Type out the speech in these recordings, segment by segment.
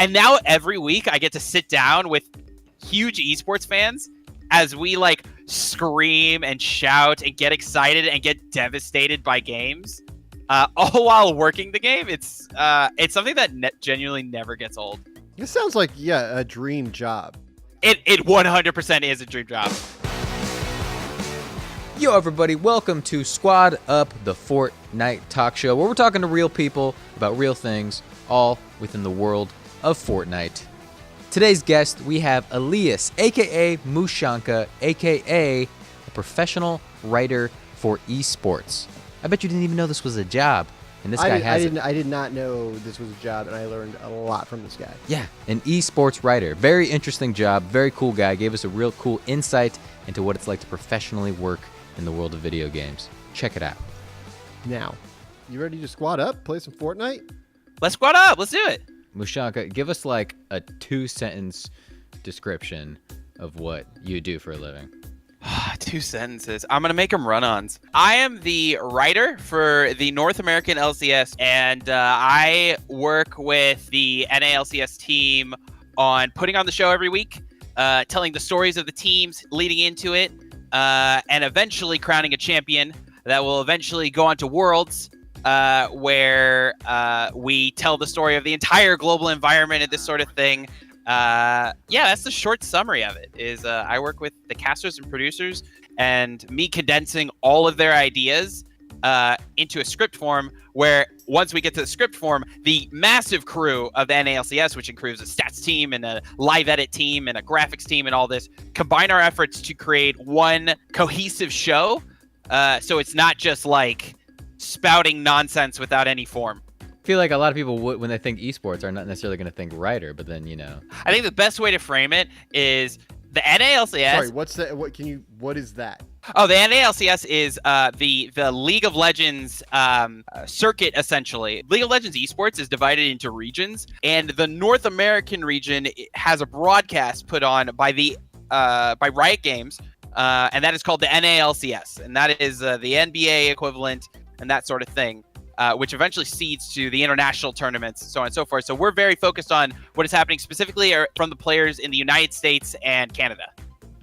And now every week I get to sit down with huge esports fans as we like scream and shout and get excited and get devastated by games, all while working the game. It's something that genuinely never gets old. This sounds like a dream job. It 100% is a dream job. Yo, everybody, welcome to Squad Up, the Fortnite Talk Show, where we're talking to real people about real things, all within the world of Fortnite. Today's guest, we have Elias, a.k.a. Mooshanka, a.k.a. a professional writer for esports. I bet you didn't even know this was a job, and this guy has it. I did not know this was a job, and I learned a lot from this guy. Yeah, an esports writer. Very interesting job, very cool guy. Gave us a real cool insight into what it's like to professionally work in the world of video games. Check it out. Now, you ready to squad up, play some Fortnite? Let's squad up. Let's do it. Mooshanka, give us like a 2-sentence description of what you do for a living. 2 sentences. I'm going to make them run-ons. I am the writer for the North American LCS, and I work with the NALCS team on putting on the show every week, telling the stories of the teams leading into it, and eventually crowning a champion that will eventually go on to Worlds, where we tell the story of the entire global environment and this sort of thing. That's the short summary of it. Is I work with the casters and producers, and me condensing all of their ideas into a script form, where once we get to the script form, the massive crew of the NALCS, which includes a stats team and a live edit team and a graphics team and all this, combine our efforts to create one cohesive show. So it's not just like spouting nonsense without any form. I feel like a lot of people would, when they think esports, are not necessarily going to think writer, but then, I think the best way to frame it is the NALCS. Sorry, what is that? Oh, the NALCS is the League of Legends circuit, essentially. League of Legends esports is divided into regions, and the North American region has a broadcast put on by Riot Games, and that is called the NALCS, and that is the NBA equivalent and that sort of thing. Which eventually seeds to the international tournaments, so on and so forth. So we're very focused on what is happening specifically from the players in the United States and Canada.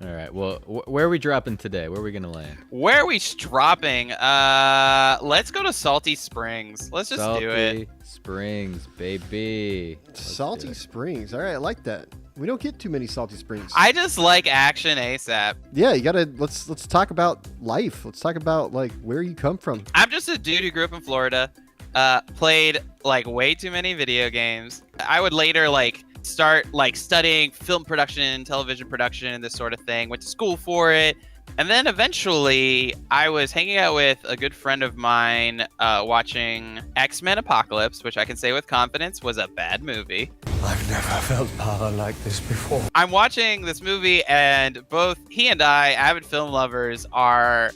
All right. Well, where are we dropping today? Where are we going to land? Where are we dropping? Let's go to Salty Springs. Let's just do it. Salty Springs, baby. Salty Springs. All right, I like that. We don't get too many Salty Springs. I just like action ASAP. Yeah, let's talk about life. Let's talk about like where you come from. I'm just a dude who grew up in Florida, played like way too many video games. I would later start studying film production, television production, and this sort of thing. Went to school for it. And then eventually I was hanging out with a good friend of mine, watching X-Men Apocalypse, which I can say with confidence was a bad movie. I've never felt power like this before. I'm watching this movie, and both he and I, avid film lovers, are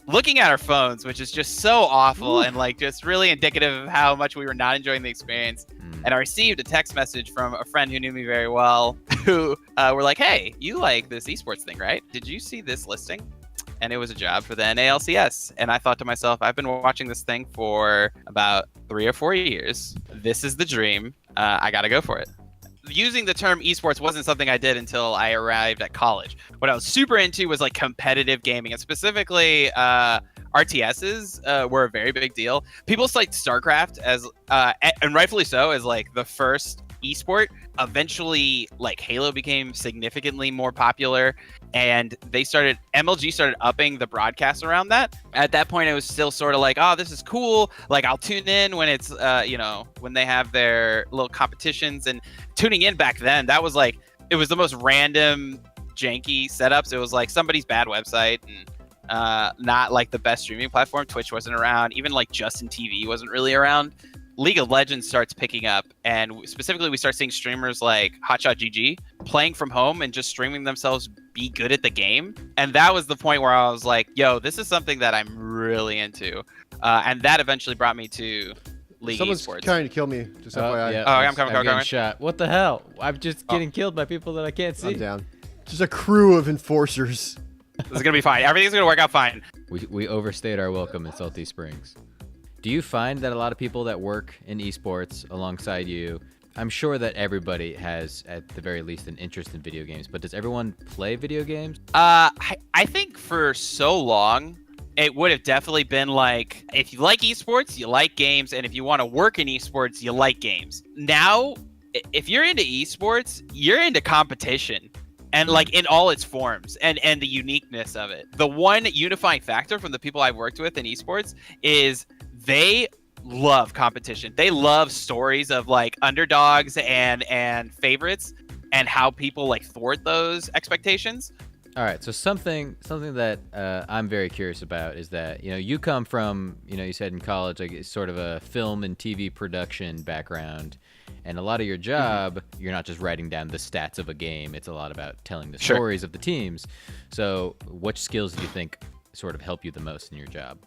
looking at our phones, which is just so awful and just really indicative of how much we were not enjoying the experience. And I received a text message from a friend who knew me very well, who were like, "Hey, you like this esports thing, right? Did you see this listing?" And it was a job for the NALCS. And I thought to myself, I've been watching this thing for about 3 or 4 years. This is the dream. I got to go for it. Using the term esports wasn't something I did until I arrived at college. What I was super into was competitive gaming, and specifically RTSs were a very big deal. People cite StarCraft as, and rightfully so, as the first esport. Eventually, Halo became significantly more popular, and MLG started upping the broadcast around that. At that point, it was still sort of oh, this is cool. I'll tune in when it's, when they have their little competitions. And tuning in back then, that was it was the most random, janky setups. It was somebody's bad website, and not the best streaming platform. Twitch wasn't around. Even Justin TV wasn't really around. League of Legends starts picking up, and specifically we start seeing streamers like Hotshot GG playing from home and just streaming themselves be good at the game. And that was the point where I was like, yo, this is something that I'm really into. And that eventually brought me to League Someone's Esports. trying to kill me. Just FYI. Yeah, I'm coming. Shot. What the hell? I'm just getting killed by people that I can't see. I'm down. Just a crew of enforcers. This is going to be fine. Everything's going to work out fine. We overstayed our welcome in Salty Springs. Do you find that a lot of people that work in esports alongside you I'm sure that everybody has, at the very least, an interest in video games, but does everyone play video games? I think for so long, it would have definitely been like, if you like esports, you like games, and if you want to work in esports, you like games. Now, if you're into esports, you're into competition. And like in all its forms and the uniqueness of it. The one unifying factor from the people I've worked with in esports is they love competition. They love stories of like underdogs and favorites and how people like thwart those expectations. All right, so something that I'm very curious about is that, you come from, you said in college, like it's sort of a film and TV production background, and a lot of your job, you're not just writing down the stats of a game. It's a lot about telling the stories of the teams. So what skills do you think sort of help you the most in your job?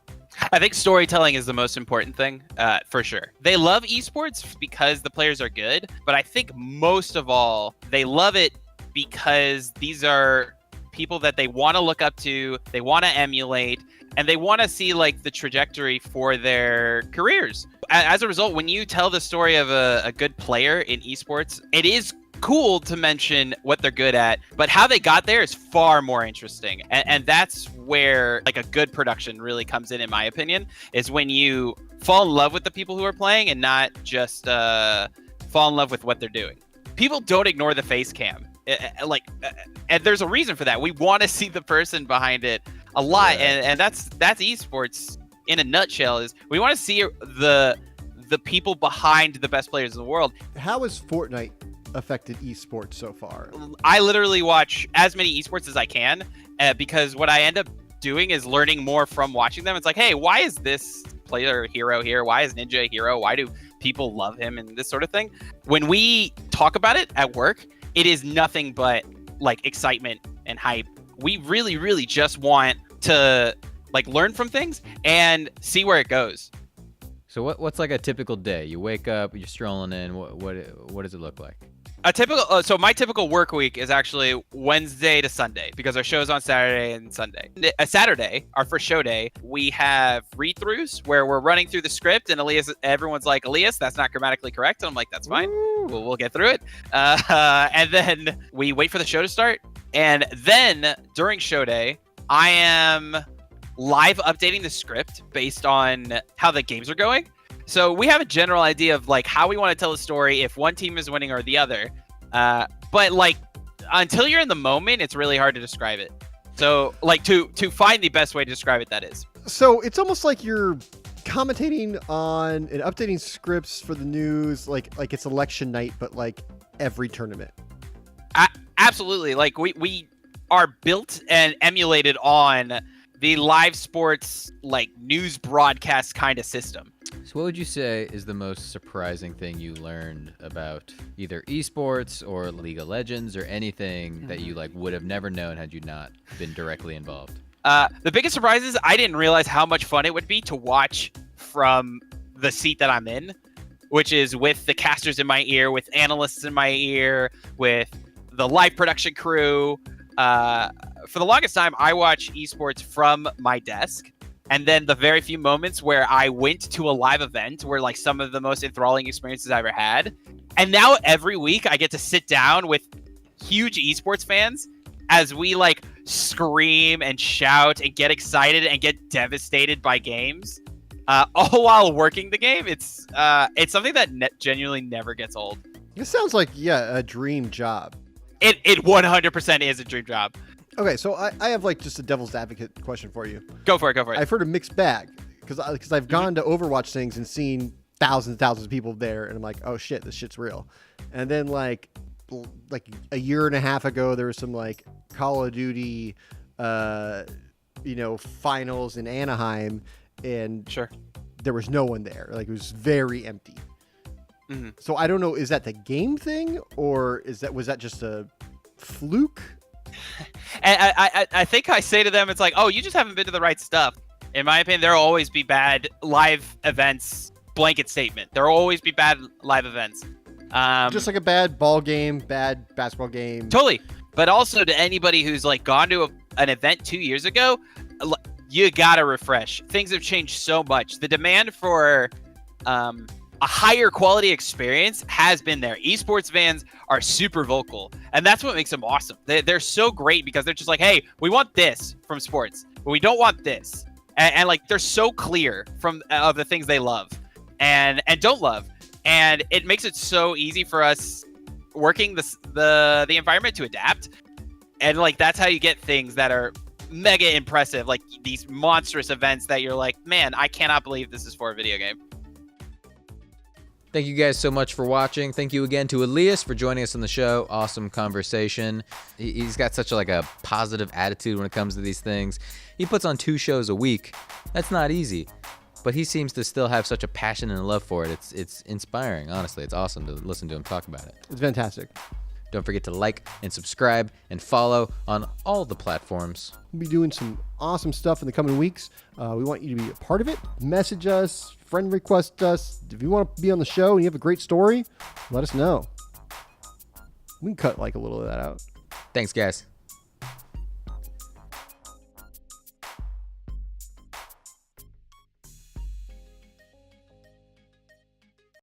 I think storytelling is the most important thing, for sure. They love esports because the players are good, but I think most of all, they love it because these are people that they want to look up to, they want to emulate, and they want to see like the trajectory for their careers. As a result, when you tell the story of a good player in esports, it is cool to mention what they're good at, but how they got there is far more interesting. And that's where like a good production really comes in my opinion, is when you fall in love with the people who are playing and not just fall in love with what they're doing. People don't ignore the face cam. And there's a reason for that. We want to see the person behind it a lot, and that's esports in a nutshell. Is we want to see the people behind the best players in the world. How has Fortnite affected esports so far? I literally watch as many esports as I can, because what I end up doing is learning more from watching them. It's like, hey, why is this player hero here? Why is Ninja a hero? Why do people love him? And this sort of thing. When we talk about it at work, it is nothing but like excitement and hype. We really, really just want to like learn from things and see where it goes. So what's like a typical day? You wake up, you're strolling in. What does it look like? So my typical work week is actually Wednesday to Sunday, because our show's on Saturday and Sunday. A Saturday, our first show day, we have read-throughs where we're running through the script, and everyone's like, Elias, that's not grammatically correct. And I'm like, that's fine. We'll get through it. And then we wait for the show to start. And then during show day, I am live updating the script based on how the games are going. So we have a general idea of like how we want to tell a story if one team is winning or the other. But like until you're in the moment, it's really hard to describe it. So like to find the best way to describe it, that is. So it's almost like you're commentating on and updating scripts for the news, like it's election night, but like every tournament. Absolutely. Like we are built and emulated on the live sports like news broadcast kind of system. So what would you say is the most surprising thing you learned about either esports or League of Legends or anything that you like would have never known had you not been directly involved? The biggest surprise is I didn't realize how much fun it would be to watch from the seat that I'm in, which is with the casters in my ear, with analysts in my ear, with the live production crew. For the longest time, I watch esports from my desk. And then the very few moments where I went to a live event were like some of the most enthralling experiences I ever had. And now every week I get to sit down with huge esports fans as we like scream and shout and get excited and get devastated by games, all while working the game. It's something that genuinely never gets old. It sounds like, a dream job. It 100% is a dream job. Okay, so I have like just a devil's advocate question for you. Go for it. I've heard a mixed bag because I've gone to Overwatch things and seen thousands and thousands of people there, and I'm like, oh shit, this shit's real. And then like a year and a half ago, there was some like Call of Duty, finals in Anaheim, and sure, there was no one there. Like it was very empty. Mm-hmm. So I don't know, is that the game thing or was that just a fluke? And I think I say to them, it's like, oh, you just haven't been to the right stuff. In my opinion, there will always be bad live events. Blanket statement. There will always be bad live events. Just like a bad ball game, bad basketball game. Totally. But also to anybody who's like gone to an event 2 years ago, you gotta refresh. Things have changed so much. The demand for a higher quality experience has been there. Esports fans are super vocal, and that's what makes them awesome. They're so great because they're just like, hey, we want this from sports, but we don't want this. And like, they're so clear of the things they love and don't love. And it makes it so easy for us working the environment to adapt. And like, that's how you get things that are mega impressive, like these monstrous events that you're like, man, I cannot believe this is for a video game. Thank you guys so much for watching. Thank you again to Elias for joining us on the show. Awesome conversation. He's got such a positive attitude when it comes to these things. He puts on 2 shows a week. That's not easy, but he seems to still have such a passion and a love for it. It's inspiring, honestly. It's awesome to listen to him talk about it. It's fantastic. Don't forget to like and subscribe and follow on all the platforms. We'll be doing some awesome stuff in the coming weeks. We want you to be a part of it. Message us, friend request us. If you want to be on the show and you have a great story, let us know. We can cut like a little of that out. Thanks, guys.